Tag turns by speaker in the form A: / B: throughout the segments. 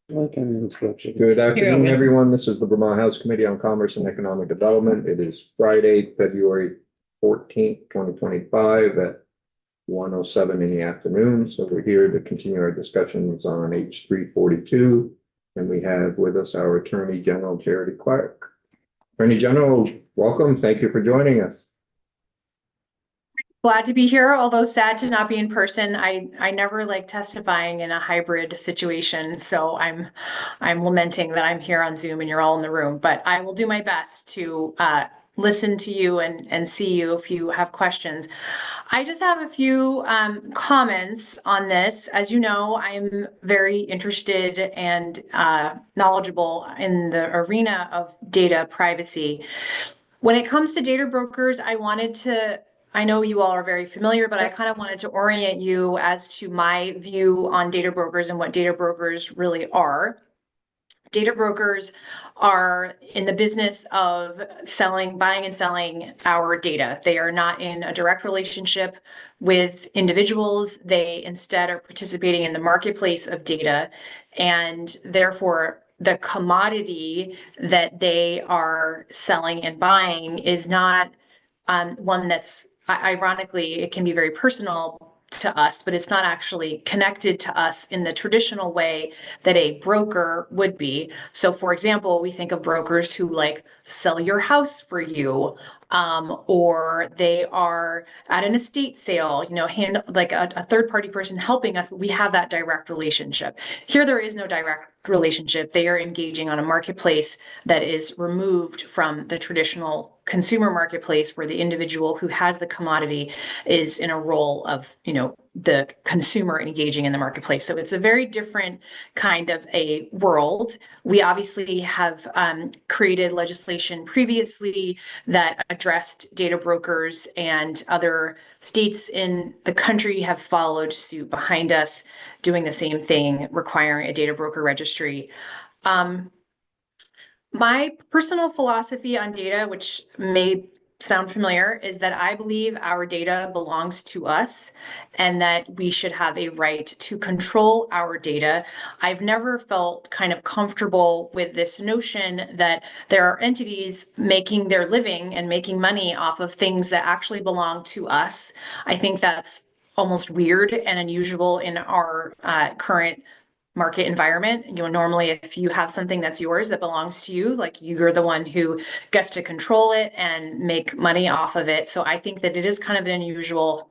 A: Good afternoon, everyone. This is the Vermont House Committee on Commerce and Economic Development. It is Friday, February 14th, 2025 at 1:07 in the afternoon. So we're here to continue our discussions on H 342. And we have with us our Attorney General, Charity Clark. Attorney General, welcome. Thank you for joining us.
B: Glad to be here, although sad to not be in person. I never like testifying in a hybrid situation, so I'm lamenting that I'm here on Zoom and you're all in the room. But I will do my best to listen to you and see you if you have questions. I just have a few comments on this. As you know, I'm very interested and knowledgeable in the arena of data privacy. When it comes to data brokers, I know you all are very familiar, but I kind of wanted to orient you as to my view on data brokers and what data brokers really are. Data brokers are in the business of buying and selling our data. They are not in a direct relationship with individuals. They instead are participating in the marketplace of data, and therefore the commodity that they are selling and buying is not one that's ironically, it can be very personal to us, but it's not actually connected to us in the traditional way that a broker would be. So for example, we think of brokers who like sell your house for you, or they are at an estate sale, like a third party person helping us, but we have that direct relationship. Here, there is no direct relationship. They are engaging on a marketplace that is removed from the traditional consumer marketplace where the individual who has the commodity is in a role of, the consumer engaging in the marketplace. So it's a very different kind of a world. We obviously have created legislation previously that addressed data brokers, and other states in the country have followed suit behind us, doing the same thing, requiring a data broker registry. My personal philosophy on data, which may sound familiar, is that I believe our data belongs to us and that we should have a right to control our data. I've never felt kind of comfortable with this notion that there are entities making their living and making money off of things that actually belong to us. I think that's almost weird and unusual in our current market environment. Normally if you have something that's yours that belongs to you, like you're the one who gets to control it and make money off of it. So I think that it is kind of an unusual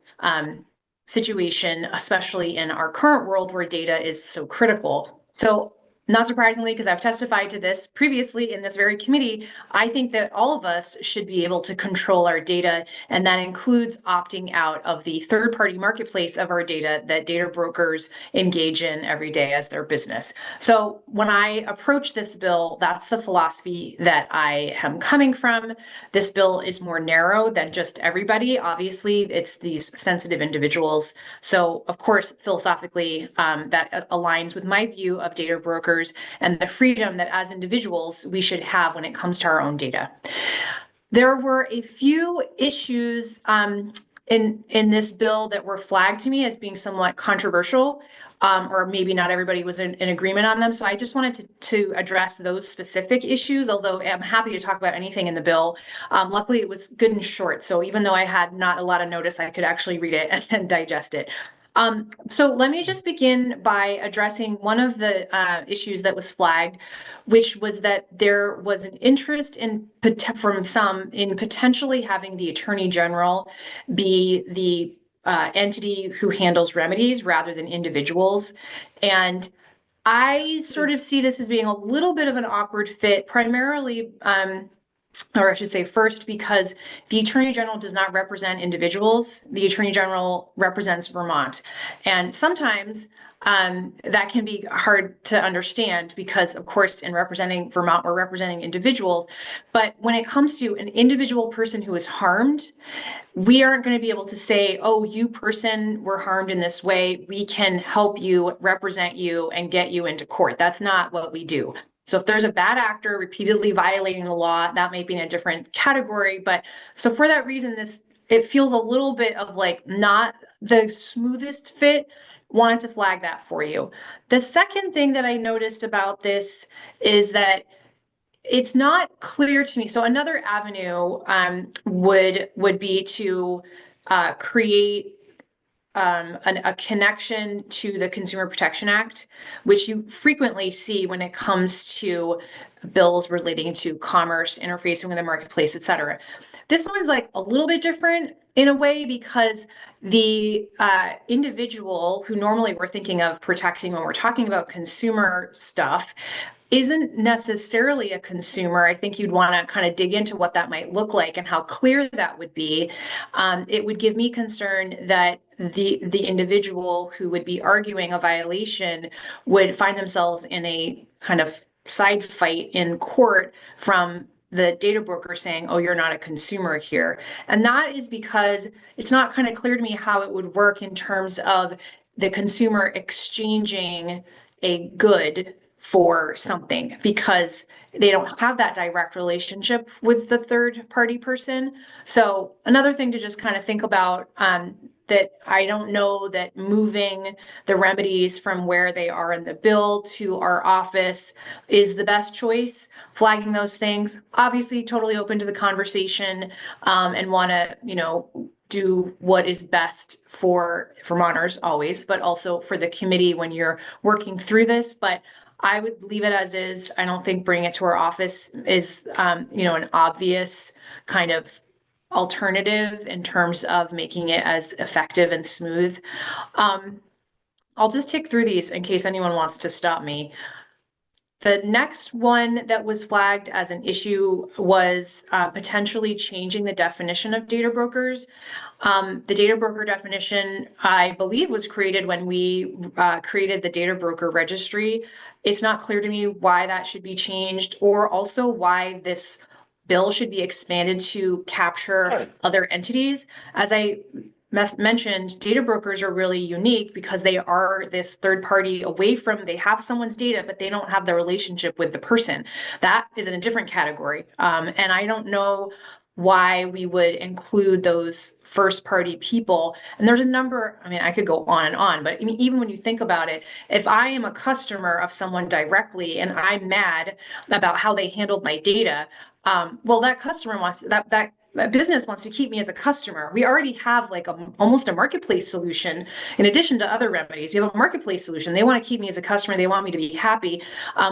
B: situation, especially in our current world where data is so critical. So not surprisingly, because I've testified to this previously in this very committee, I think that all of us should be able to control our data, and that includes opting out of the third-party marketplace of our data that data brokers engage in every day as their business. So when I approach this bill, that's the philosophy that I am coming from. This bill is more narrow than just everybody. Obviously, it's these sensitive individuals. So of course, philosophically, that aligns with my view of data brokers and the freedom that as individuals we should have when it comes to our own data. There were a few issues in this bill that were flagged to me as being somewhat controversial, or maybe not everybody was in agreement on them. So I just wanted to address those specific issues, although I'm happy to talk about anything in the bill. Luckily, it was good and short. So even though I had not a lot of notice, I could actually read it and digest it. So let me just begin by addressing one of the issues that was flagged, which was that there was an interest from some in potentially having the Attorney General be the entity who handles remedies rather than individuals. And I sort of see this as being a little bit of an awkward fit, primarily or I should say first, because the Attorney General does not represent individuals. The Attorney General represents Vermont. And sometimes that can be hard to understand because, of course, in representing Vermont, we're representing individuals. But when it comes to an individual person who is harmed, we aren't going to be able to say, oh, you person were harmed in this way. We can help you, represent you, and get you into court. That's not what we do. So if there's a bad actor repeatedly violating the law, that might be in a different category. But so for that reason, it feels a little bit of like not the smoothest fit wanted to flag that for you. The second thing that I noticed about this is that it's not clear to me. So another avenue would be to create a connection to the Consumer Protection Act, which you frequently see when it comes to bills relating to commerce, interfacing with the marketplace, et cetera. This one's like a little bit different in a way because the individual who normally we're thinking of protecting when we're talking about consumer stuff isn't necessarily a consumer. I think you'd want to kind of dig into what that might look like and how clear that would be. It would give me concern that the individual who would be arguing a violation would find themselves in a kind of side fight in court from the data broker saying, oh, you're not a consumer here. And that is because it's not kind of clear to me how it would work in terms of the consumer exchanging a good for something, because they don't have that direct relationship with the third party person. So another thing to just kind of think about, that I don't know that moving the remedies from where they are in the bill to our office is the best choice. Flagging those things, obviously totally open to the conversation, and want to, do what is best for Vermonters always, but also for the committee when you're working through this. But I would leave it as is. I don't think bringing it to our office is, an obvious kind of alternative in terms of making it as effective and smooth. I'll just tick through these in case anyone wants to stop me. The next one that was flagged as an issue was potentially changing the definition of data brokers. The data broker definition, I believe, was created when we created the data broker registry. It's not clear to me why that should be changed, or also why this bill should be expanded to capture other entities. As I mentioned, data brokers are really unique because they are this third party away from, they have someone's data, but they don't have the relationship with the person. That is in a different category. And I don't know why we would include those first party people. And there's a number, I mean, I could go on and on, but I mean, even when you think about it, if I am a customer of someone directly and I'm mad about how they handled my data, well, that customer wants that business wants to keep me as a customer. We already have like almost a marketplace solution in addition to other remedies. We have a marketplace solution. They want to keep me as a customer. They want me to be happy.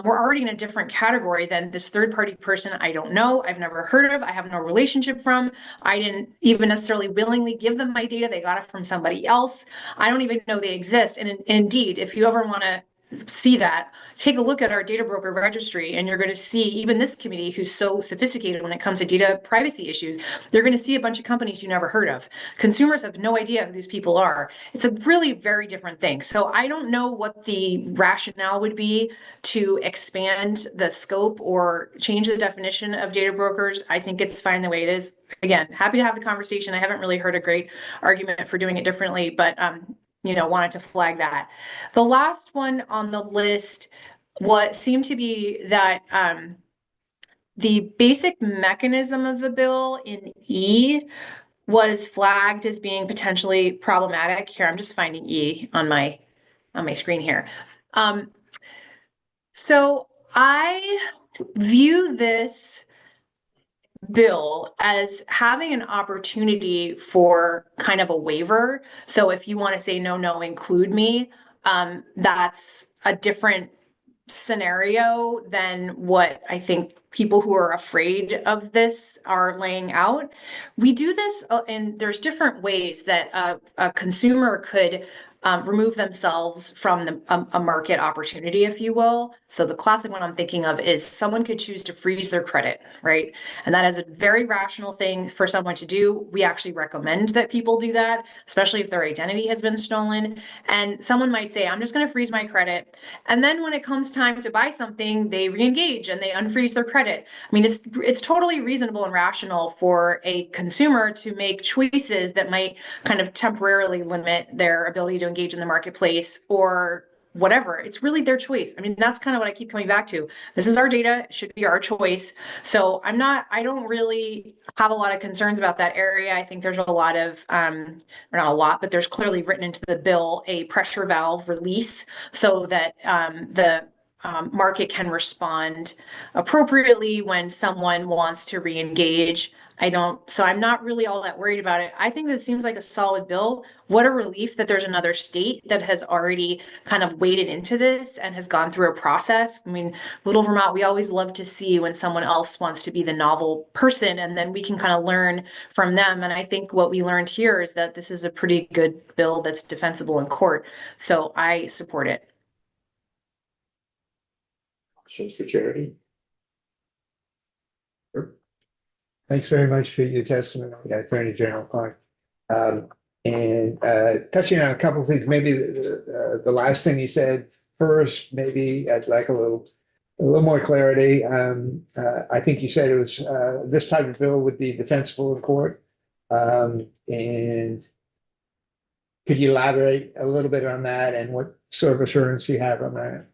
B: We're already in a different category than this third party person I don't know, I've never heard of, I have no relationship from. I didn't even necessarily willingly give them my data. They got it from somebody else. I don't even know they exist. And indeed, if you ever want to see that, take a look at our data broker registry, and you're going to see, even this committee who's so sophisticated when it comes to data privacy issues, you're going to see a bunch of companies you never heard of. Consumers have no idea who these people are. It's a really very different thing. So I don't know what the rationale would be to expand the scope or change the definition of data brokers. I think it's fine the way it is. Again, happy to have the conversation. I haven't really heard a great argument for doing it differently, but wanted to flag that. The last one on the list, what seemed to be that the basic mechanism of the bill in E was flagged as being potentially problematic. Here, I'm just finding E on my screen here. So I view this bill as having an opportunity for kind of a waiver. So if you want to say no, include me, that's a different scenario than what I think people who are afraid of this are laying out. We do this, and there's different ways that a consumer could remove themselves from a market opportunity, if you will. So the classic one I'm thinking of is someone could choose to freeze their credit, right? And that is a very rational thing for someone to do. We actually recommend that people do that, especially if their identity has been stolen. And someone might say, I'm just going to freeze my credit. And then when it comes time to buy something, they re-engage and they unfreeze their credit. I mean, it's totally reasonable and rational for a consumer to make choices that might kind of temporarily limit their ability to engage in the marketplace, or whatever. It's really their choice. I mean, that's kind of what I keep coming back to. This is our data, it should be our choice. So I don't really have a lot of concerns about that area. I think there's a lot of, or not a lot, but there's clearly written into the bill a pressure valve release so that the market can respond appropriately when someone wants to re-engage. So I'm not really all that worried about it. I think this seems like a solid bill. What a relief that there's another state that has already kind of waded into this and has gone through a process. I mean, Little Vermont, we always love to see when someone else wants to be the novel person, and then we can kind of learn from them. And I think what we learned here is that this is a pretty good bill that's defensible in court. So I support it.
A: Questions for Charity?
C: Thanks very much for your testimony, Attorney General Clark. And touching on a couple of things, maybe the last thing you said first, maybe I'd like a little more clarity. I think you said it was this type of bill would be defensible in court. And could you elaborate a little bit on that and what sort of assurance you have on that?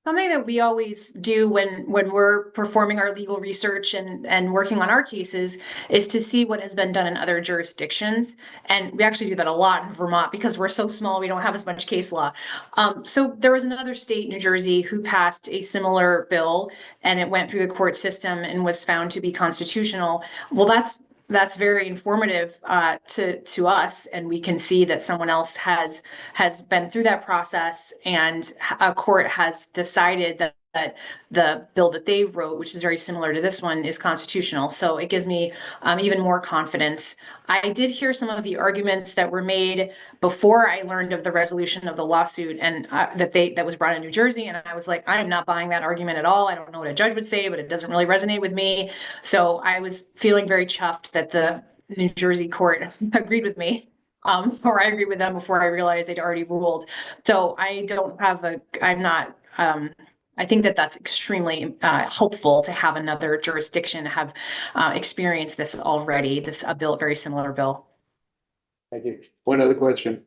B: Something that we always do when we're performing our legal research and working on our cases is to see what has been done in other jurisdictions. And we actually do that a lot in Vermont because we're so small, we don't have as much case law. So there was another state, New Jersey, who passed a similar bill and it went through the court system and was found to be constitutional. Well, that's very informative to us, and we can see that someone else has been through that process, and a court has decided that the bill that they wrote, which is very similar to this one, is constitutional. So it gives me even more confidence. I did hear some of the arguments that were made before I learned of the resolution of the lawsuit and that was brought in New Jersey, and I was like, I am not buying that argument at all. I don't know what a judge would say, but it doesn't really resonate with me. So I was feeling very chuffed that the New Jersey court agreed with me. Or I agreed with them before I realized they'd already ruled. So I think that that's extremely helpful to have another jurisdiction have experienced this already, a bill, very similar bill.
C: Thank you. One other question.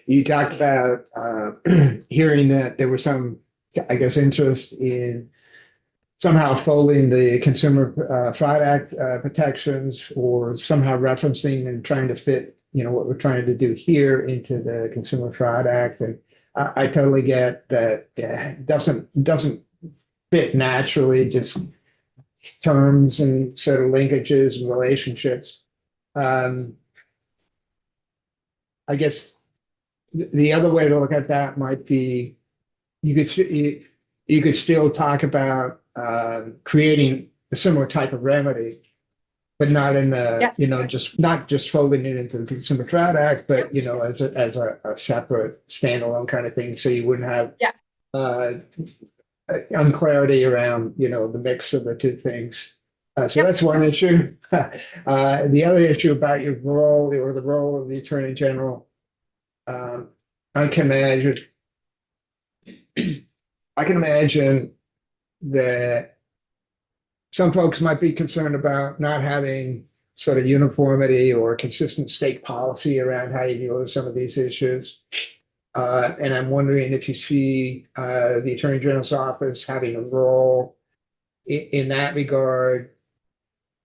C: You talked about hearing that there was some, I guess, interest in somehow folding the Consumer Fraud Act protections or somehow referencing and trying to fit, what we're trying to do here into the Consumer Fraud Act. And I totally get that it doesn't fit naturally, just terms and sort of linkages and relationships. I guess the other way to look at that might be you could still talk about creating a similar type of remedy, but not in the,
B: Yes.
C: not just folding it into the Consumer Fraud Act, but, as a separate standalone kind of thing. So you wouldn't have unclarity around, the mix of the two things. So that's one issue. The other issue about your role or the role of the Attorney General, I can imagine that some folks might be concerned about not having sort of uniformity or consistent state policy around how you deal with some of these issues. And I'm wondering if you see the Attorney General's office having a role in that regard,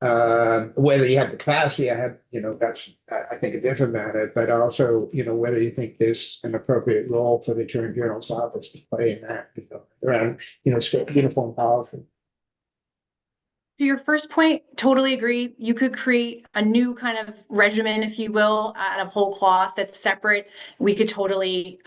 C: whether you have the capacity, that's, I think, a different matter, but also, whether you think there's an appropriate role for the Attorney General's office to play in that, around, state uniform policy.
B: To your first point, totally agree. You could create a new kind of regimen, if you will, out of whole cloth that's separate. We could totally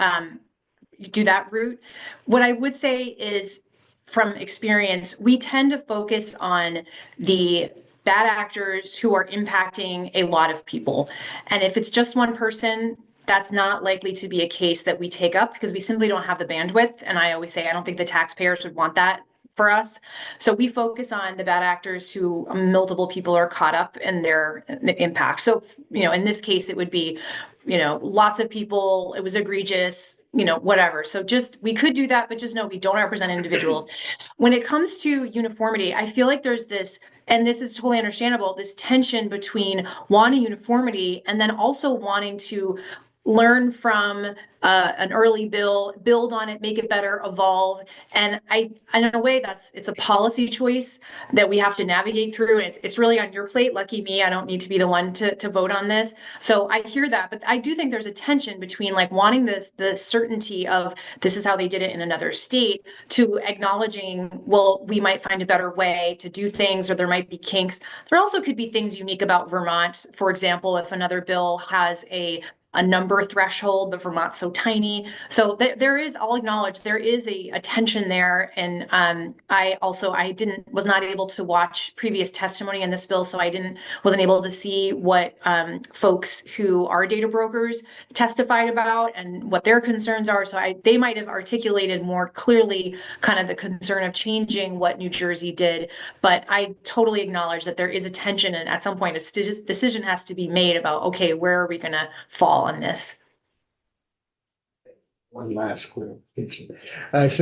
B: do that route. What I would say is, from experience, we tend to focus on the bad actors who are impacting a lot of people. And if it's just one person, that's not likely to be a case that we take up because we simply don't have the bandwidth. And I always say, I don't think the taxpayers would want that for us. So we focus on the bad actors who multiple people are caught up in their impact. So, in this case, it would be, lots of people, it was egregious, whatever. So we could do that, but just know we don't represent individuals. When it comes to uniformity, I feel like there's this, and this is totally understandable, this tension between wanting uniformity and then also wanting to learn from an early bill, build on it, make it better, evolve. And in a way, it's a policy choice that we have to navigate through. And it's really on your plate. Lucky me, I don't need to be the one to vote on this. So I hear that, but I do think there's a tension between like wanting the certainty of this is how they did it in another state to acknowledging, well, we might find a better way to do things, or there might be kinks. There also could be things unique about Vermont. For example, if another bill has a number threshold, but Vermont's so tiny. So there is, I'll acknowledge there is a tension there. And I was not able to watch previous testimony in this bill, so wasn't able to see what folks who are data brokers testified about and what their concerns are. So they might have articulated more clearly kind of the concern of changing what New Jersey did. But I totally acknowledge that there is a tension, and at some point a decision has to be made about, okay, where are we going to fall on this?
C: One last clarification. Just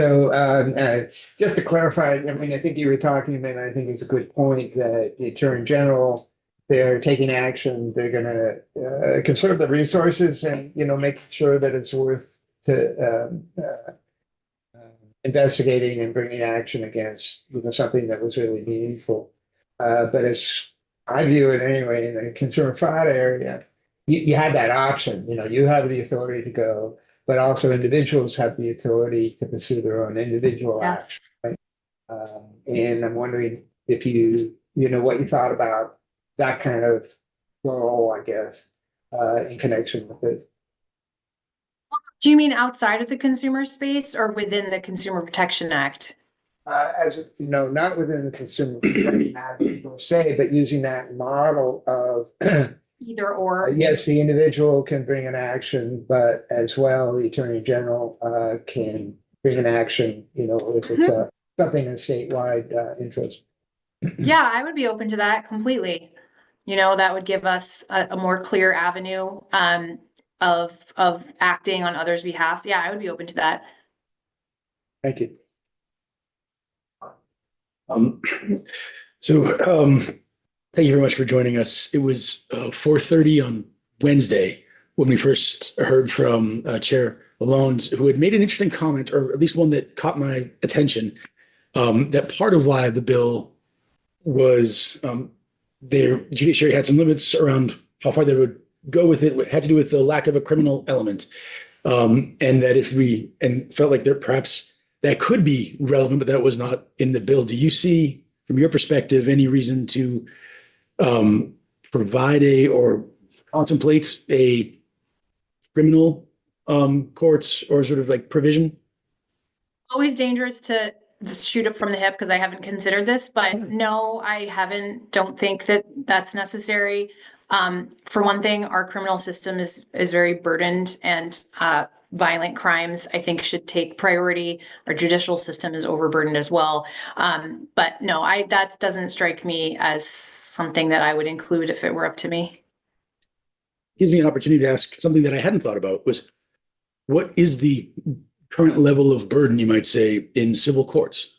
C: to clarify, I mean, I think you were talking, and I think it's a good point that the Attorney General, they're taking action, they're gonna conserve the resources and, make sure that it's worth to investigating and bringing action against, something that was really meaningful. But as I view it anyway, in the consumer fraud area, you have that option, you have the authority to go, but also individuals have the authority to pursue their own individual acts.
B: Yes.
C: And I'm wondering if what you thought about that kind of role, I guess, in connection with it.
B: Do you mean outside of the consumer space or within the Consumer Protection Act?
C: Not within the Consumer Protection Act per se, but using that model of
B: Either or.
C: yes, the individual can bring an action, but as well, the Attorney General can bring an action, if it's something in statewide interest.
B: Yeah, I would be open to that completely. That would give us a more clear avenue of acting on others' behalf. Yeah, I would be open to that.
C: Thank you.
D: Thank you very much for joining us. It was 4:30 on Wednesday when we first heard from Chair Alones, who had made an interesting comment, or at least one that caught my attention, that part of why the bill was their judiciary had some limits around how far they would go with it, had to do with the lack of a criminal element. And that and felt like there perhaps that could be relevant, but that was not in the bill. Do you see, from your perspective, any reason to provide or contemplate a criminal courts or sort of like provision?
B: Always dangerous to just shoot it from the hip because I haven't considered this, but no, I don't think that that's necessary. For one thing, our criminal system is very burdened, and violent crimes, I think, should take priority. Our judicial system is overburdened as well. But no, that doesn't strike me as something that I would include if it were up to me.
D: Gives me an opportunity to ask something that I hadn't thought about, was what is the current level of burden, you might say, in civil courts?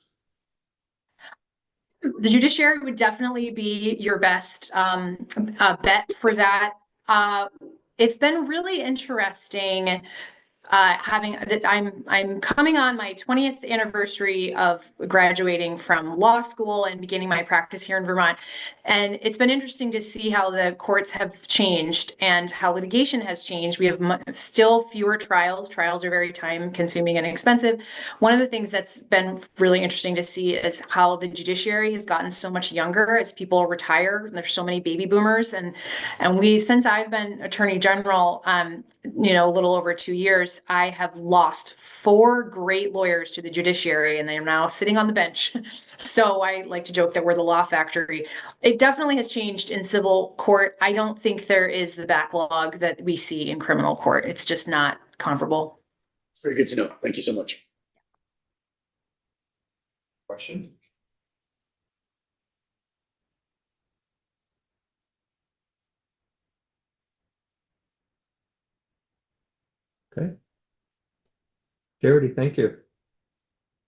B: The judiciary would definitely be your best bet for that. It's been really interesting having that I'm coming on my 20th anniversary of graduating from law school and beginning my practice here in Vermont. And it's been interesting to see how the courts have changed and how litigation has changed. We have still fewer trials. Trials are very time consuming and expensive. One of the things that's been really interesting to see is how the judiciary has gotten so much younger as people retire. There's so many baby boomers, and since I've been Attorney General, a little over 2 years, I have lost 4 great lawyers to the judiciary, and they are now sitting on the bench. So I like to joke that we're the law factory. It definitely has changed in civil court. I don't think there is the backlog that we see in criminal court. It's just not comparable.
D: Very good to know. Thank you so much.
A: Question? Okay. Charity, thank you.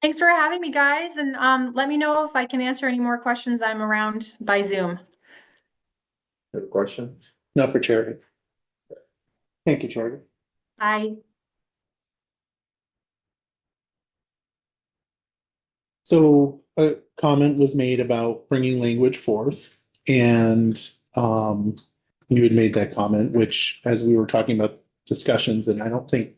B: Thanks for having me, guys. And let me know if I can answer any more questions. I'm around by Zoom.
A: Have a question?
D: Not for Charity.
C: Thank you, Charlie.
B: Aye.
E: So a comment was made about bringing language forth and you had made that comment, which as we were talking about discussions, and I don't think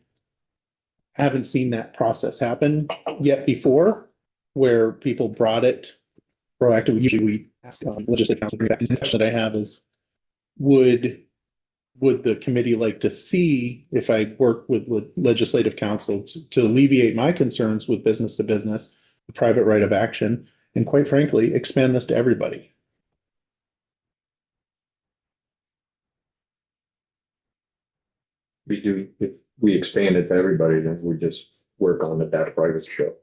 E: I haven't seen that process happen yet before, where people brought it proactively. Usually we ask legislative council. The question that I have is, would the committee like to see if I work with legislative council to alleviate my concerns with business to business, the private right of action, and quite frankly, expand this to everybody?
A: We do, if we expand it to everybody, then we just work on the data privacy bill.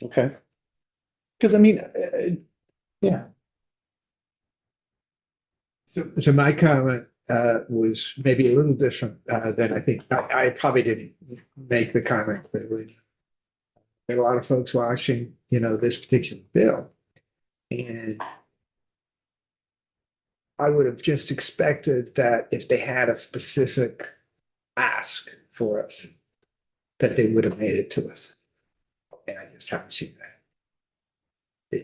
E: Okay. Because I mean, yeah.
C: So my comment was maybe a little different than I think, I probably didn't make the comment clearly. There are a lot of folks watching, this particular bill. And I would have just expected that if they had a specific ask for us, that they would have made it to us. And I just haven't seen that.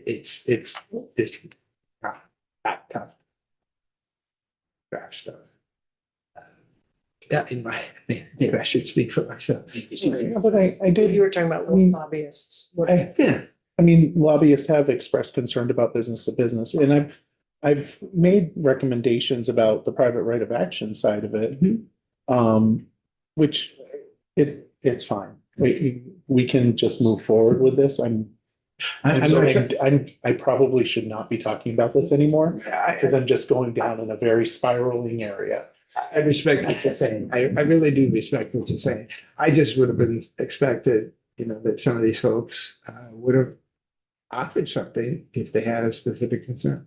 C: It's not that tough. Draft stuff. Yeah, maybe I should speak for myself.
E: Yeah, but I did.
F: You were talking about lobbyists.
E: I mean, lobbyists have expressed concern about business to business, and I've made recommendations about the private right of action side of it. Which it's fine. We can just move forward with this. I probably should not be talking about this anymore because I'm just going down in a very spiraling area.
C: I respect what you're saying. I really do respect what you're saying. I just would have been expected, that some of these folks would have offered something if they had a specific concern.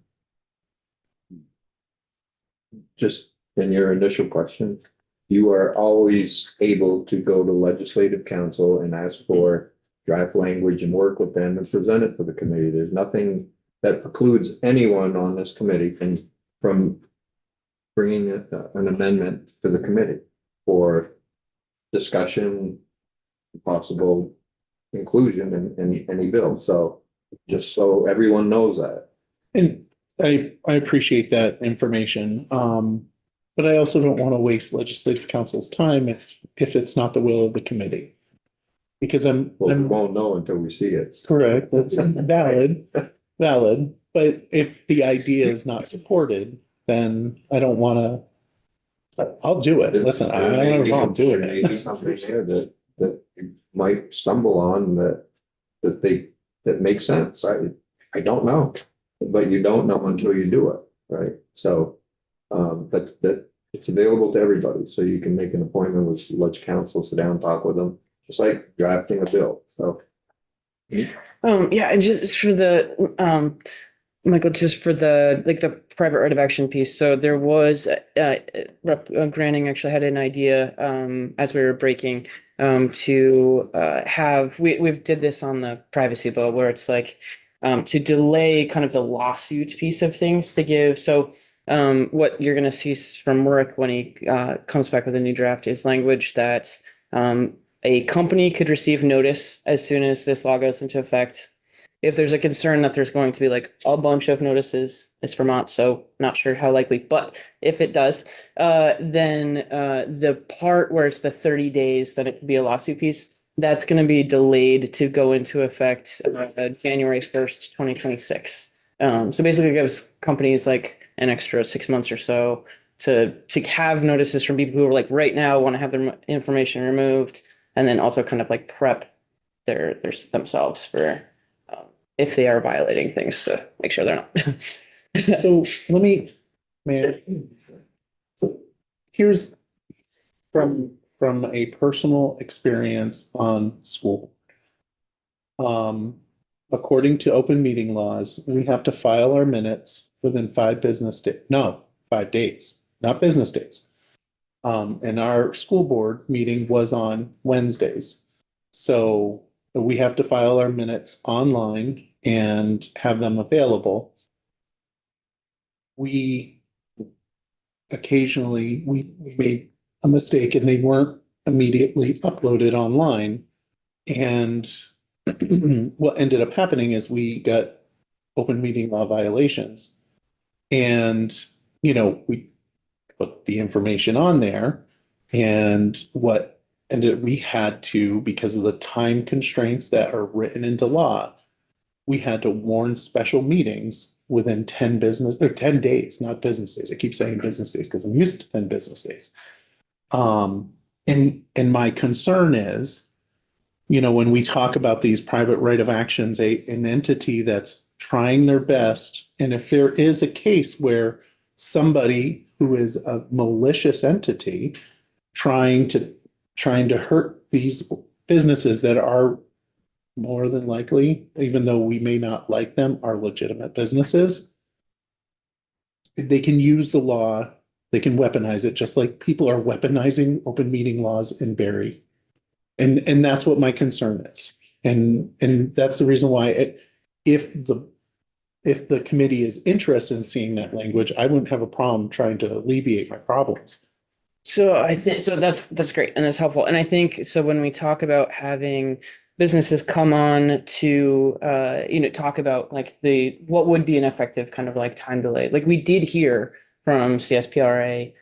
A: Just in your initial question, you are always able to go to legislative council and ask for draft language and work with them and present it to the committee. There's nothing that precludes anyone on this committee from bringing an amendment to the committee for discussion, possible inclusion in any bill. So just so everyone knows that.
E: And I appreciate that information. But I also don't want to waste legislative council's time if it's not the will of the committee. Because
A: Well, we won't know until we see it.
E: correct, that's valid. But if the idea is not supported, then I don't want to, I'll do it. Listen, I don't have a problem doing
A: There may be
E: it.
A: something there that you might stumble on that makes sense. I don't know, but you don't know until you do it, right? So that it's available to everybody, so you can make an appointment with leg council, sit down, talk with them, just like drafting a bill. So
F: Yeah, and just for the, Michael, just for the private right of action piece. So there was, Rep. Granning actually had an idea, as we were breaking, to have, we've did this on the privacy bill where it's like, to delay kind of the lawsuit piece of things to give. So what you're going to see from Rick when he comes back with a new draft is language that a company could receive notice as soon as this law goes into effect. If there's a concern that there's going to be like a bunch of notices, it's Vermont, so not sure how likely, but if it does, then the part where it's the 30 days that it could be a lawsuit piece, that's going to be delayed to go into effect January 1st, 2026. So basically it gives companies like an extra 6 months or so to have notices from people who are like right now want to have their information removed, and then also kind of like prep themselves for if they are violating things to make sure they're not.
E: So Mayor, here's from a personal experience on school. According to open meeting laws, we have to file our minutes within 5 days, not business days. And our school board meeting was on Wednesdays. So we have to file our minutes online and have them available. We occasionally, we may a mistake and they weren't immediately uploaded online. And what ended up happening is we got open meeting law violations. And, you know, we put the information on there and we had to, because of the time constraints that are written into law, we had to warn special meetings within 10 days, not business days. I keep saying business days because I'm used to 10 business days. And my concern is, you know, when we talk about these private right of actions, an entity that's trying their best, and if there is a case where somebody who is a malicious entity trying to hurt these businesses that are more than likely, even though we may not like them, are legitimate businesses, they can use the law, they can weaponize it, just like people are weaponizing open meeting laws in Barrie. And that's what my concern is. And that's the reason why if the committee is interested in seeing that language, I wouldn't have a problem trying to alleviate my problems.
F: So I think, so that's great and that's helpful. And I think, so when we talk about having businesses come on to, talk about like what would be an effective kind of like time delay, like we did hear from CSPRA,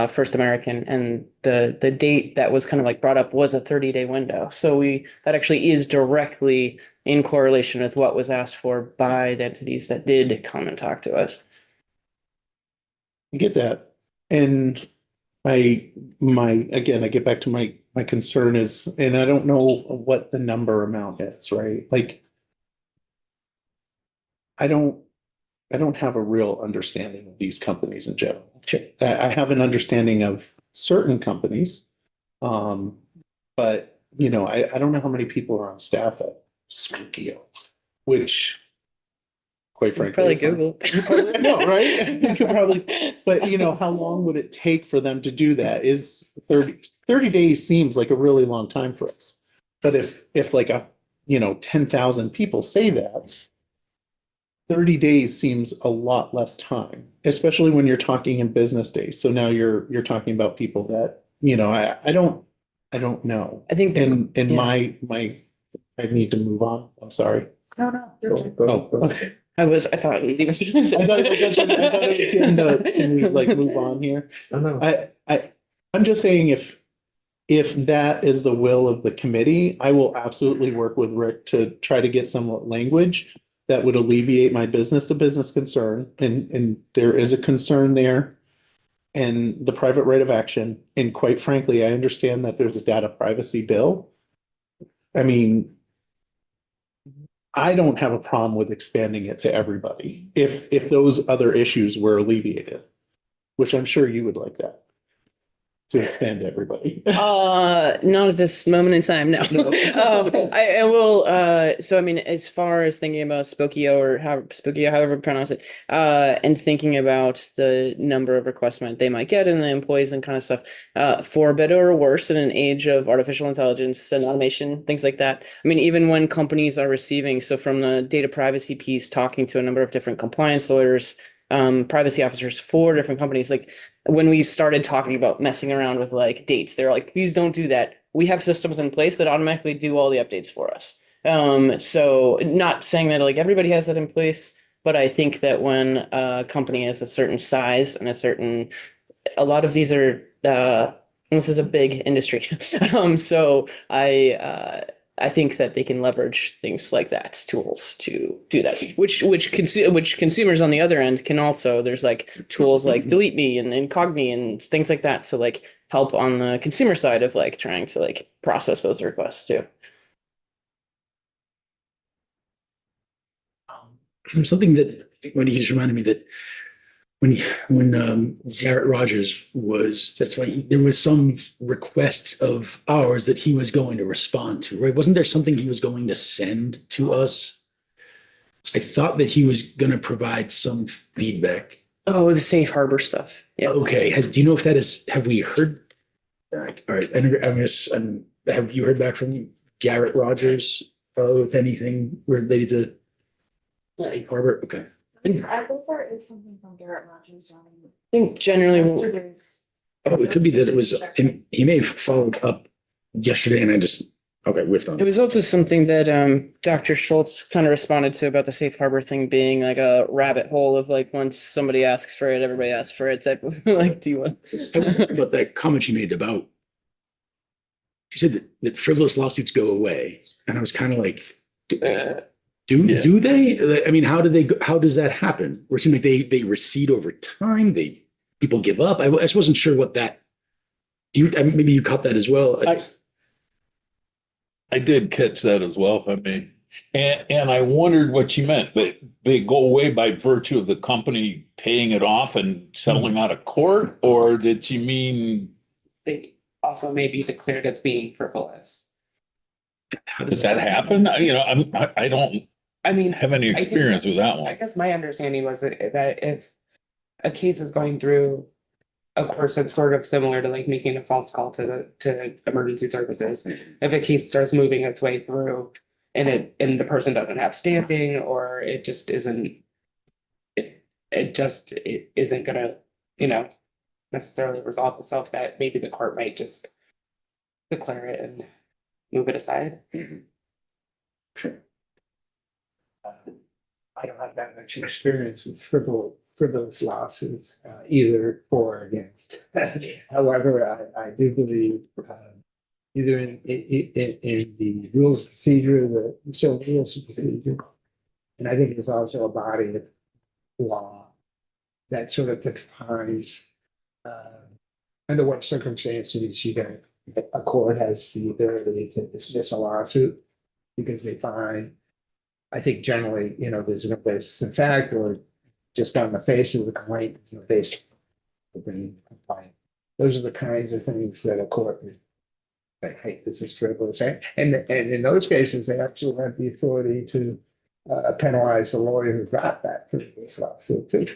F: First American, and the date that was kind of like brought up was a 30-day window. So that actually is directly in correlation with what was asked for by the entities that did come and talk to us.
E: I get that. And I get back to my concern is, and I don't know what the number amount is, right? Like, I don't have a real understanding of these companies in general. I have an understanding of certain companies. But you know, I don't know how many people are on staff at Spokio, which quite frankly.
F: Probably Google.
E: You probably know, right? You could probably, but you know, how long would it take for them to do that? Is 30 days seems like a really long time for us. But if like 10,000 people say that, 30 days seems a lot less time, especially when you're talking in business days. So now you're talking about people that, you know, I don't know.
F: I think.
E: My I need to move on. I'm sorry.
F: No, no.
E: Oh, okay.
F: I thought it was even.
E: I thought it was in the, can we like move on here?
A: I know.
E: I'm just saying if that is the will of the committee, I will absolutely work with Rick to try to get some language that would alleviate my business to business concern. And there is a concern there. And the private right of action. And quite frankly, I understand that there's a data privacy bill. I mean, I don't have a problem with expanding it to everybody if those other issues were alleviated, which I'm sure you would like that. To expand to everybody.
F: Not at this moment in time, no.
E: No.
F: I will, so I mean, as far as thinking about Spokio or however you pronounce it, and thinking about the number of requests they might get and the employees and kind of stuff, for better or worse in an age of artificial intelligence and automation, things like that. I mean, even when companies are receiving, so from the data privacy piece, talking to a number of different compliance lawyers, privacy officers for different companies, like when we started talking about messing around with like dates, they're like, please don't do that. We have systems in place that automatically do all the updates for us. So not saying that like everybody has that in place, but I think that when a company has a certain size and a lot of these are, this is a big industry. So I think that they can leverage things like that, tools to do that, which consumers on the other end can also, there's like tools like Delete Me and Incogni and things like that to like help on the consumer side of like trying to like process those requests too.
D: Something that I think Wendy just reminded me that when Garrett Rogers was testifying, there was some request of ours that he was going to respond to, right? Wasn't there something he was going to send to us? I thought that he was going to provide some feedback.
F: Oh, the safe harbor stuff. Yeah.
D: Okay. Do you know if that is, have we heard back? All right. Have you heard back from Garrett Rogers with anything related to safe harbor? Okay.
G: I think there is something from Garrett Rogers on
F: I think generally
G: yesterday's
D: Oh, it could be that it was, he may have followed up yesterday and I just, okay, whiffed on
F: It
D: it.
F: was also something that Dr. Schultz kind of responded to about the safe harbor thing being like a rabbit hole of like once somebody asks for it, everybody asks for it type of like, do you want?
D: I wonder about that comment you made about, she said that frivolous lawsuits go away. And I was kind of like, do they? I mean, how do they, how does that happen? Or it seemed like they recede over time. People give up. I just wasn't sure what that, I mean, maybe you caught that as well.
G: I did catch that as well. I mean, and I wondered what you meant. They go away by virtue of the company paying it off and settling out of court, or did you mean
H: They also may be declared as being frivolous.
D: How
G: does that happen? You know, I don't
H: I mean,
G: have any
H: I think-
G: experience with that
H: I
G: one.
H: guess my understanding was that if a case is going through a course of sort of similar to like making a false call to emergency services, if a case starts moving its way through and the person doesn't have standing or it just isn't, it isn't gonna, necessarily resolve itself, that maybe the court might just declare it and move it aside.
C: I don't have that much experience with frivolous lawsuits, either for or against. However, I do believe, either in the rules of procedure, the civil rules of procedure, and I think there's also a body of law that sort of defines under what circumstances a court has the ability to dismiss a lawsuit because they find, I think generally, there's no basis in fact, or just on the face of the complaint, there's no basis for bringing the complaint. Those are the kinds of things that a court would say, hey, this is frivolous. And in those cases, they actually have the authority to penalize the lawyer who got that frivolous lawsuit too.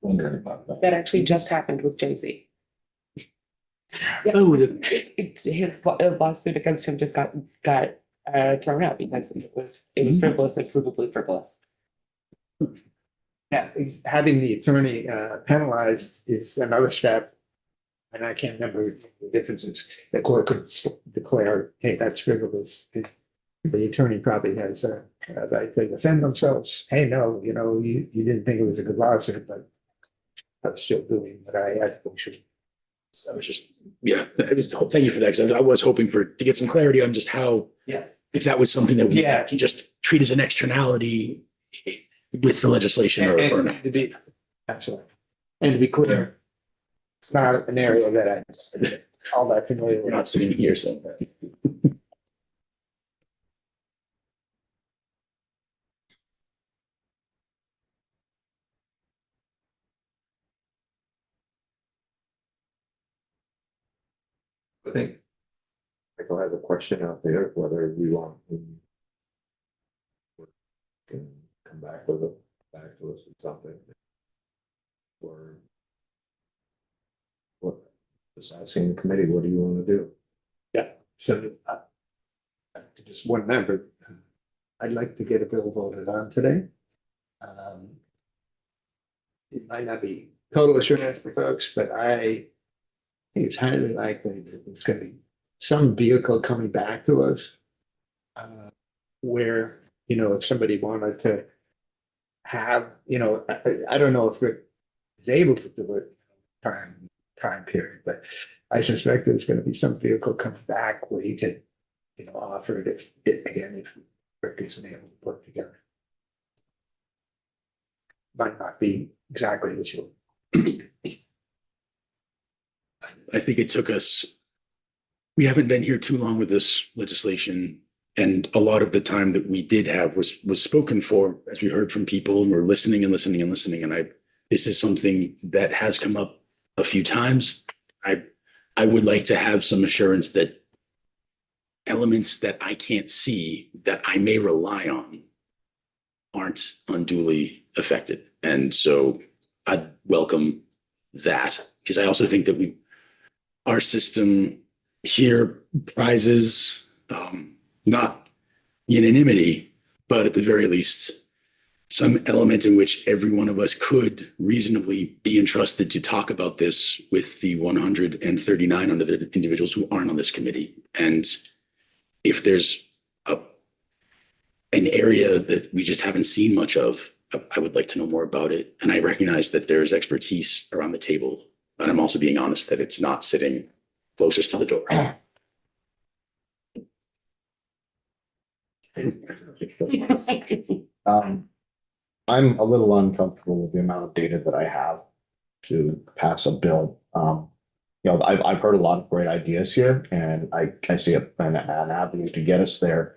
G: Wondering about that.
H: That actually just happened with Jay-Z. Yeah,
D: Oh,
H: his lawsuit against him just got thrown out because it was frivolous and provably frivolous.
C: Yeah, having the attorney penalized is another step. And I can't remember the differences. The court could declare, hey, that's frivolous. The attorney probably has a right to defend themselves. Hey, no, you didn't think it was a good lawsuit, but I'm still doing what I actually should.
D: I was just, thank you for that, because I was hoping to get some clarity on just how,
C: Yeah.
D: if that was something that we
C: Yeah.
D: can just treat as an externality with the legislation or not.
C: And to be, absolutely. And to be clear, it's not an area that I'm all that familiar
D: We're
C: with.
D: not sitting here, so.
A: I think Michael has a question out there, whether we want to can come back to us with something. Or what, just asking the committee, what do you want to do?
C: So, just one member, I'd like to get a bill voted on today. It might not be total assurance for folks, but I think it's highly likely that it's gonna be some vehicle coming back to us. Where, if somebody wanted to have, I don't know if Rick is able to do it time period, but I suspect there's gonna be some vehicle coming back where you could, offer it if Rick isn't able to put it together. Might not be exactly what you.
D: I think it took us, we haven't been here too long with this legislation. And a lot of the time that we did have was spoken for, as we heard from people, and we're listening and listening and listening. And this is something that has come up a few times. I would like to have some assurance that elements that I can't see that I may rely on aren't unduly affected. And so I'd welcome that, because I also think that our system here prizes not unanimity, but at the very least, some element in which every one of us could reasonably be entrusted to talk about this with the 139 other individuals who aren't on this committee. And if there's an area that we just haven't seen much of, I would like to know more about it. And I recognize that there's expertise around the table, but I'm also being honest that it's not sitting closest to the door.
I: I'm a little uncomfortable with the amount of data that I have to pass a bill. I've heard a lot of great ideas here, and I see an avenue to get us there.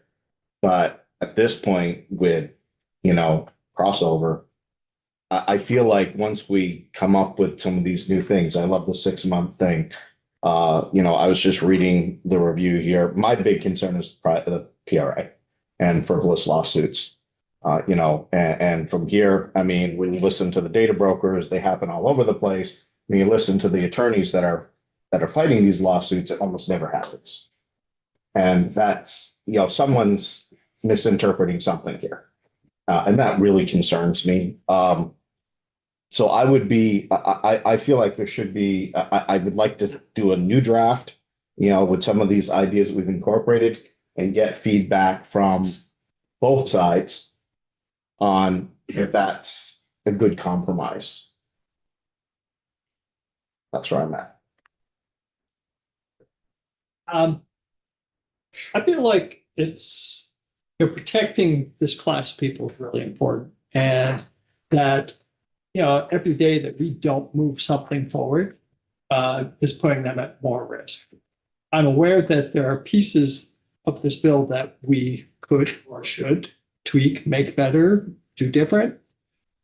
I: But at this point, with crossover, I feel like once we come up with some of these new things, I love the 6-month thing. I was just reading the review here. My big concern is the PRA and frivolous lawsuits. And from here, I mean, when you listen to the data brokers, they happen all over the place. When you listen to the attorneys that are fighting these lawsuits, it almost never happens. And that's, someone's misinterpreting something here. And that really concerns me. So I feel like there should be, I would like to do a new draft, with some of these ideas we've incorporated and get feedback from both sides on if that's a good compromise. That's where I'm at.
J: I feel like protecting this class of people is really important, and that every day that we don't move something forward is putting them at more risk. I'm aware that there are pieces of this bill that we could or should tweak, make better, do different.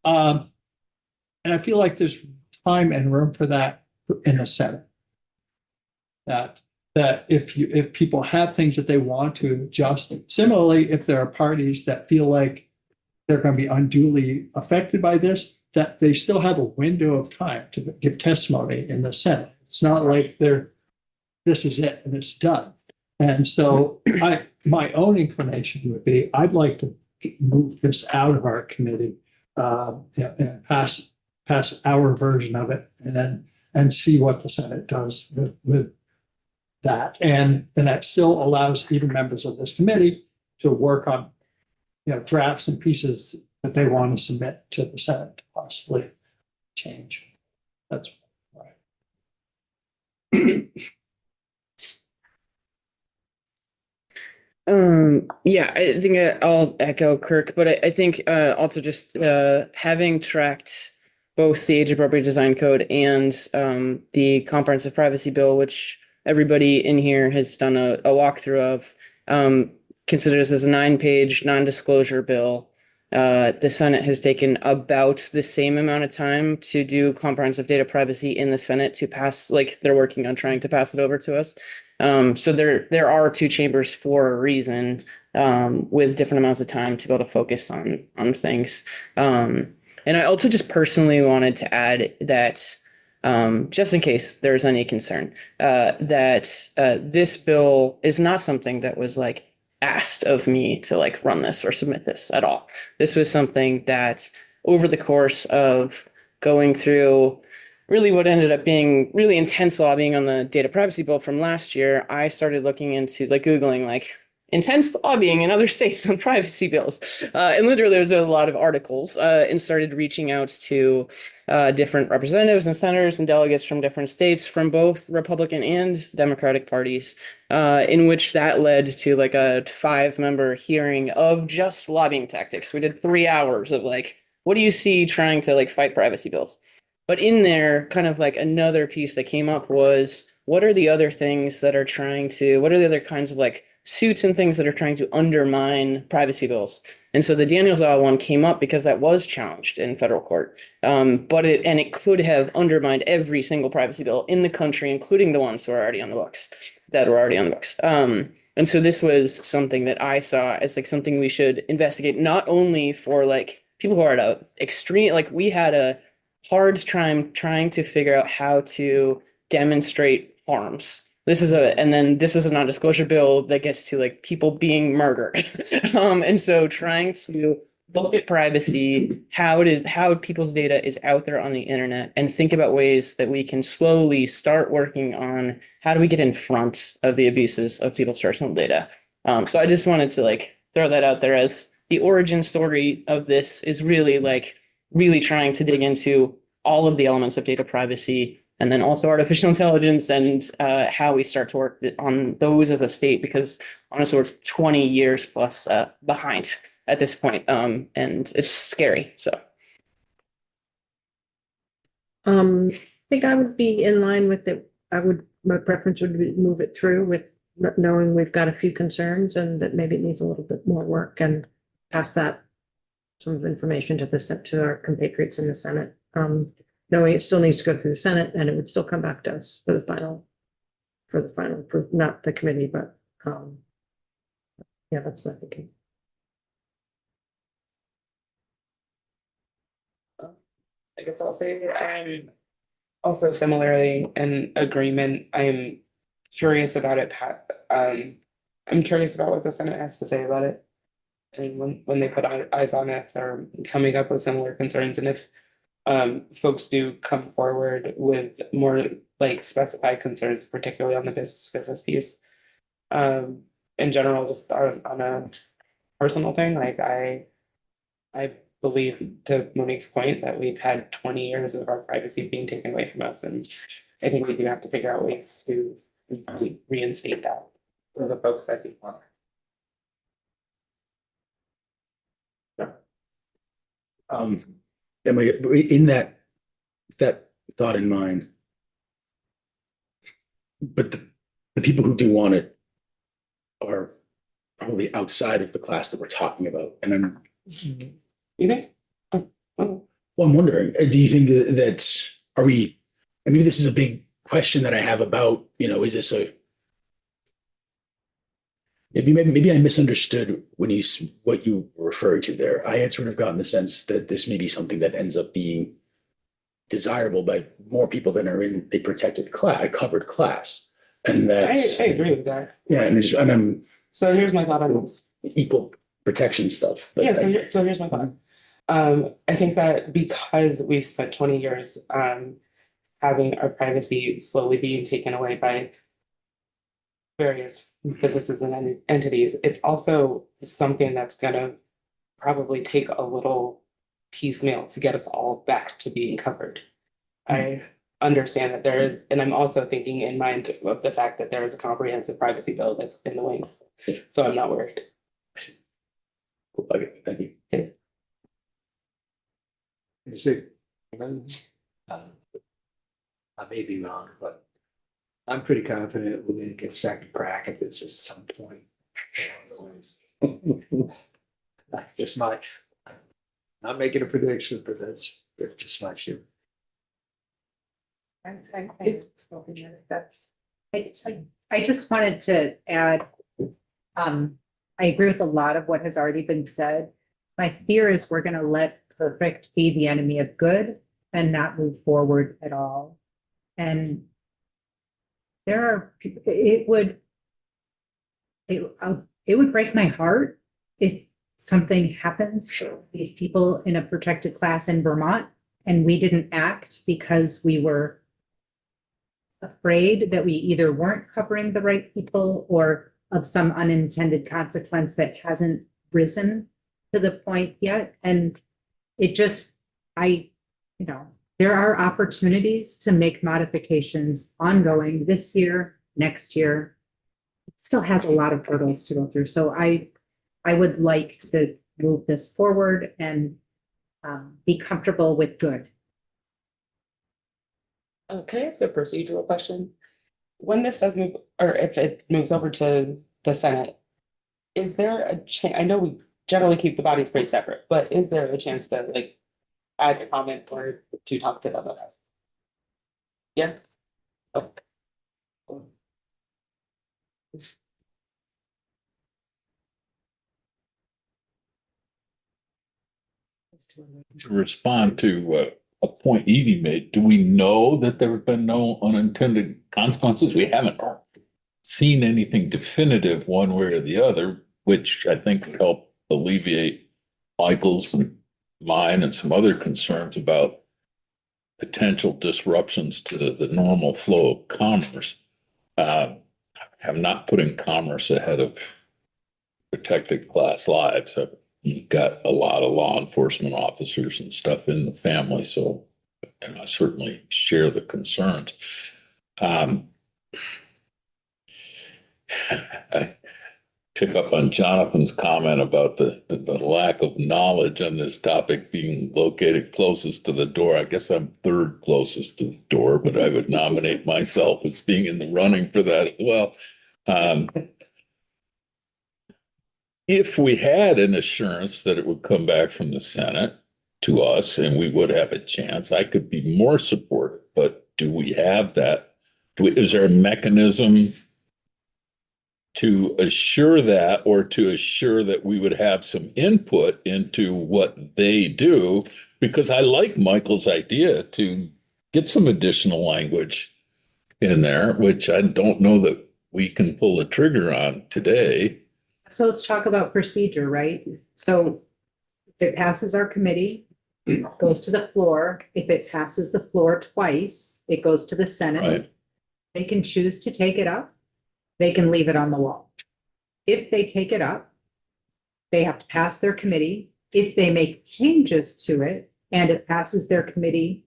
J: And I feel like there's time and room for that in the Senate. That if people have things that they want to adjust, similarly, if there are parties that feel like they're going to be unduly affected by this, that they still have a window of time to give testimony in the Senate. It's not like this is it and it's done. And so my own inclination would be, I'd like to move this out of our committee and pass our version of it, and see what the Senate does with that. And that still allows even members of this committee to work on drafts and pieces that they want to submit to the Senate to possibly change. That's right.
F: Yeah, I think I'll echo Kirk, but I think also just having tracked both the age appropriate design code and the comprehensive privacy bill, which everybody in here has done a walkthrough of, considers as a 9-page non-disclosure bill. The Senate has taken about the same amount of time to do comprehensive data privacy in the Senate to pass, like they're working on trying to pass it over to us. So there are 2 chambers for a reason, with different amounts of time to be able to focus on things. And I also just personally wanted to add that, just in case there's any concern, that this bill is not something that was like asked of me to like run this or submit this at all. This was something that over the course of going through really what ended up being really intense lobbying on the data privacy bill from last year, I started looking into Googling intense lobbying in other states on privacy bills. And literally there's a lot of articles, and started reaching out to different representatives and senators and delegates from different states from both Republican and Democratic parties, in which that led to a 5-member hearing of just lobbying tactics. We did 3 hours of what do you see trying to fight privacy bills? But in there, kind of another piece that came up was, what are the other things that are what are the other kinds of suits and things that are trying to undermine privacy bills? And so the Daniels-Owl one came up because that was challenged in federal court. But it could have undermined every single privacy bill in the country, including the ones that were already on the books. And so this was something that I saw as something we should investigate, not only for people who are at a extreme, we had a hard time trying to figure out how to demonstrate harms. This is a non-disclosure bill that gets to people being murdered. And so trying to look at privacy, how people's data is out there on the internet, and think about ways that we can slowly start working on how do we get in front of the abuses of people's personal data. So I just wanted to like throw that out there as the origin story of this is really like really trying to dig into all of the elements of data privacy, and then also artificial intelligence and how we start to work on those as a state, because honestly, we're 20 years plus behind at this point, and it's scary. So
K: I think I would be in line with it. My preference would be move it through with knowing we've got a few concerns and that maybe it needs a little bit more work, and pass that some of information to our compatriots in the Senate. Knowing it still needs to go through the Senate and it would still come back to us for the final, not the committee, but, yeah, that's my thinking.
H: I guess I'll say I'm also similarly in agreement. I'm curious about it, Pat. I'm curious about what the Senate has to say about it. And when they put eyes on it, they're coming up with similar concerns. And if folks do come forward with more like specified concerns, particularly on the business piece, in general, just on a personal thing, like I believe, to Monique's point, that we've had 20 years of our privacy being taken away from us, and I think we do have to figure out ways to reinstate that for the folks that do want.
D: In that thought in mind, but the people who do want it are probably outside of the class that we're talking about. And
H: You think?
D: well, I'm wondering, do you think that are we, and maybe this is a big question that I have about, is this maybe I misunderstood what you were referring to there. I had sort of gotten the sense that this may be something that ends up being desirable by more people than are in a protected class, a covered class. And that's,
H: I agree with that.
D: yeah, and I'm
H: So here's my thought on this.
D: equal protection stuff. But
H: Yeah, so here's my thought. I think that because we've spent 20 years having our privacy slowly being taken away by various businesses and entities, it's also something that's gonna probably take a little piecemeal to get us all back to being covered. I understand that there is, and I'm also thinking in mind of the fact that there is a comprehensive privacy bill that's in the wings, so I'm not worried.
D: Okay, thank you.
H: Okay.
C: I may be wrong, but I'm pretty confident we're gonna get second crack at this at some point. That's just not making a prediction, but that's just my view.
L: I just wanted to add, I agree with a lot of what has already been said. My fear is we're gonna let perfect be the enemy of good and not move forward at all. And there are, it would break my heart if something happens to these people in a protected class in Vermont and we didn't act because we were afraid that we either weren't covering the right people or of some unintended consequence that hasn't risen to the point yet. And it just, there are opportunities to make modifications ongoing this year, next year. It still has a lot of hurdles to go through. So I would like to move this forward and be comfortable with good.
H: Can I ask a procedural question? When this does move, or if it moves over to the Senate, is there a chance, I know we generally keep the bodies pretty separate, but is there a chance to like add a comment or to talk to them about it? Yeah? Oh.
G: To respond to a point Edie made, do we know that there have been no unintended consequences? We haven't seen anything definitive one way or the other, which I think would help alleviate Michael's and mine and some other concerns about potential disruptions to the normal flow of commerce. Have not putting commerce ahead of protected class lives. You've got a lot of law enforcement officers and stuff in the family, so and I certainly share the concerns. I pick up on Jonathan's comment about the lack of knowledge on this topic being located closest to the door. I guess I'm third closest to the door, but I would nominate myself as being in the running for that as well. If we had an assurance that it would come back from the Senate to us and we would have a chance, I could be more supportive. But do we have that? Is there a mechanism to assure that, or to assure that we would have some input into what they do? Because I like Michael's idea to get some additional language in there, which I don't know that we can pull the trigger on today.
L: So let's talk about procedure, right? So if it passes our committee, it goes to the floor. If it passes the floor twice, it goes to the Senate.
G: Right.
L: They can choose to take it up. They can leave it on the wall. If they take it up, they have to pass their committee. If they make changes to it and it passes their committee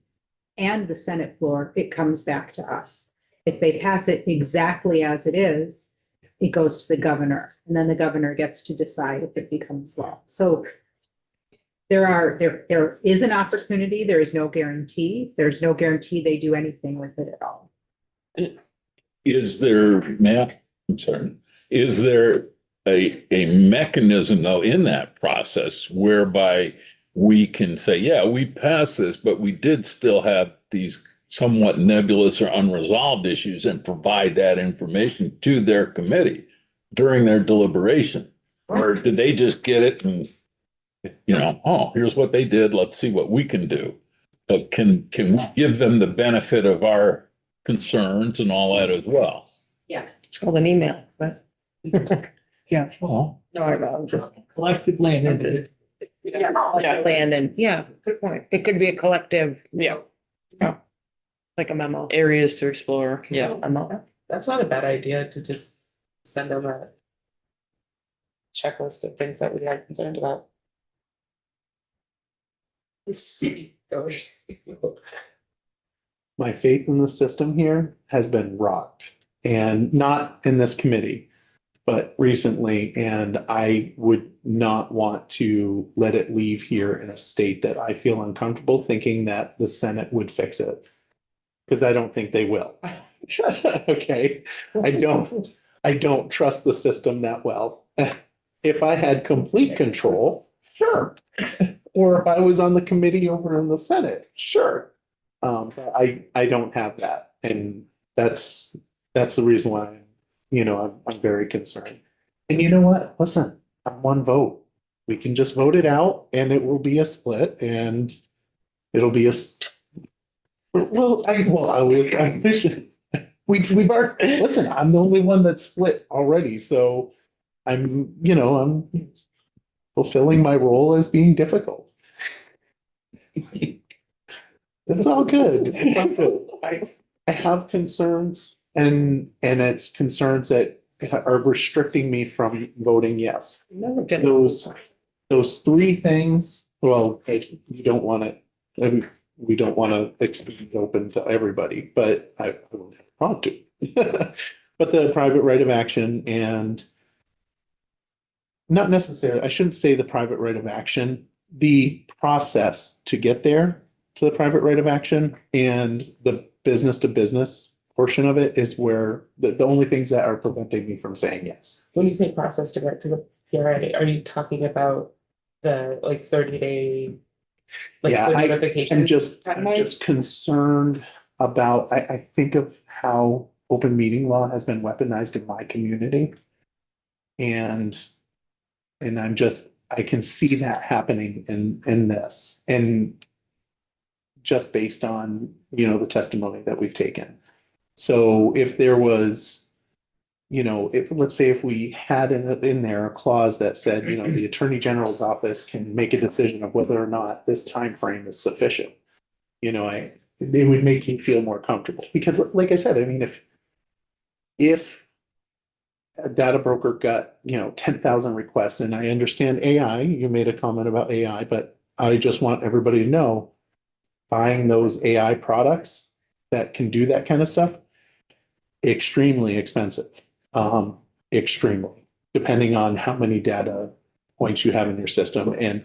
L: and the Senate floor, it comes back to us. If they pass it exactly as it is, it goes to the governor, and then the governor gets to decide if it becomes law. So there is an opportunity. There is no guarantee. There's no guarantee they do anything with it at all.
G: Is there, Matt, I'm sorry, is there a mechanism though in that process whereby we can say, yeah, we passed this, but we did still have these somewhat nebulous or unresolved issues, and provide that information to their committee during their deliberation? Or did they just get it and, oh, here's what they did, let's see what we can do? But can we give them the benefit of our concerns and all that as well?
L: Yeah.
F: It's called an email, but.
J: Yeah.
G: Well,
F: No, I'm just.
J: Collective land interest.
F: Yeah, land and, yeah, good point. It could be a collective. Yeah. Like a memo. Areas to explore, yeah, a memo.
H: That's not a bad idea to just send them a checklist of things that we are concerned about.
E: My faith in the system here has been rocked, and not in this committee, but recently, and I would not want to let it leave here in a state that I feel uncomfortable thinking that the Senate would fix it. Because I don't think they will. Okay, I don't trust the system that well. If I had complete control, sure. Or if I was on the committee over in the Senate, sure. But I don't have that, and that's the reason why I'm very concerned. And you know what? Listen, I'm one vote. We can just vote it out, and it will be a split, and it'll be a. We've already, listen, I'm the only one that's split already, so I'm fulfilling my role as being difficult. It's all good. It's all good. I have concerns, and it's concerns that are restricting me from voting yes. Those three things, well, you don't want it. We don't want to expand it open to everybody, but I won't have a problem to. But the private right of action, and not necessarily, I shouldn't say the private right of action, the process to get there to the private right of action, and the business to business portion of it is where the only things that are preventing me from saying yes.
H: When you say process to get to the PRA, are you talking about the 30-day?
E: Yeah,
H: notification?
E: I'm just concerned about, I think of how open meeting law has been weaponized in my community. And I can see that happening in this, and just based on, the testimony that we've taken. So if there was, you know, if, let's say if we had in there a clause that said, you know, the Attorney General's office can make a decision of whether or not this time frame is sufficient. You know, it would make me feel more comfortable, because like I said, I mean, if a data broker got, you know, 10,000 requests, and I understand AI, you made a comment about AI, but I just want everybody to know, buying those AI products that can do that kind of stuff, extremely expensive. Extremely, depending on how many data points you have in your system. And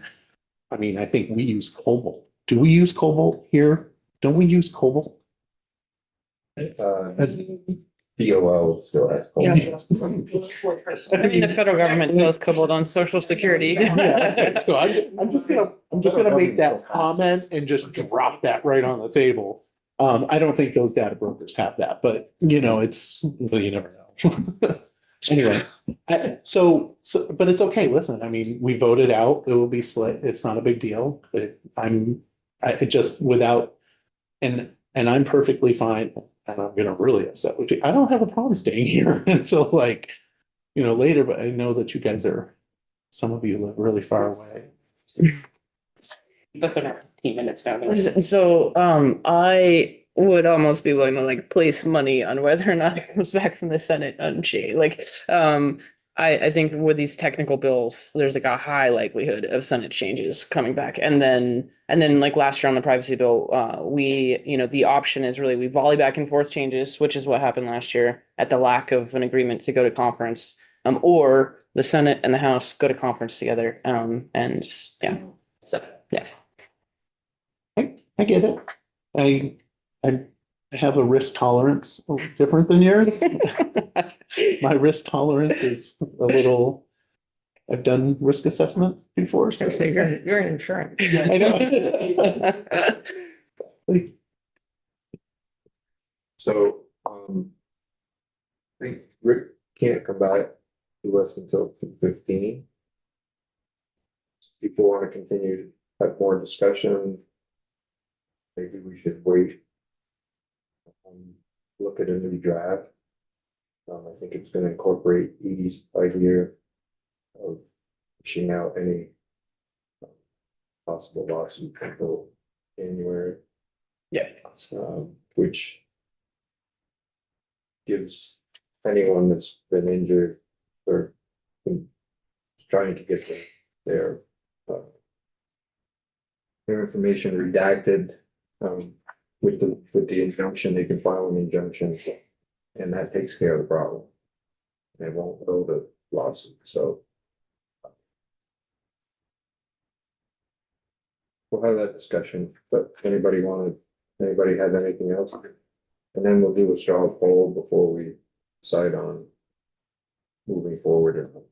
E: I mean, I think we use Cobalt. Do we use Cobalt here? Don't we use Cobalt?
A: DOL still has.
F: I mean, the federal government does Cobalt on social security.
E: Yeah, so I'm just gonna make that comment and just drop that right on the table. I don't think those data brokers have that, but you know, well, you never know. Anyway, but it's okay. Listen, I mean, we voted out, it will be split. It's not a big deal. I just without, and I'm perfectly fine. And I'm gonna really upset with you. I don't have a problem staying here until like, you know, later, but I know that you guys some of you live really far away.
H: But they're not 15 minutes down there.
F: So, I would almost be willing to like place money on whether or not it comes back from the Senate unchanged. Like, I think with these technical bills, there's like a high likelihood of Senate changes coming back. And then like last year on the privacy bill, the option is really we volley back and forth changes, which is what happened last year at the lack of an agreement to go to conference. Or the Senate and the House go to conference together. And yeah, so yeah.
E: I get it. I have a risk tolerance different than yours. My risk tolerance is a little, I've done risk assessments before. So
F: You're in insurance.
E: I know.
A: So, I think Rick can't come back to us until 2:15. People want to continue to have more discussion. Maybe we should wait. Look at a new draft. I think it's gonna incorporate Edie's idea of pushing out any possible lawsuit until January.
F: Yeah.
A: Which gives anyone that's been injured or trying to get their information redacted, with the injunction, they can file an injunction, and that takes care of the problem. They won't go to lawsuit, so. We'll have that discussion, but anybody have anything else? And then we'll do a straw poll before we decide on moving forward or not.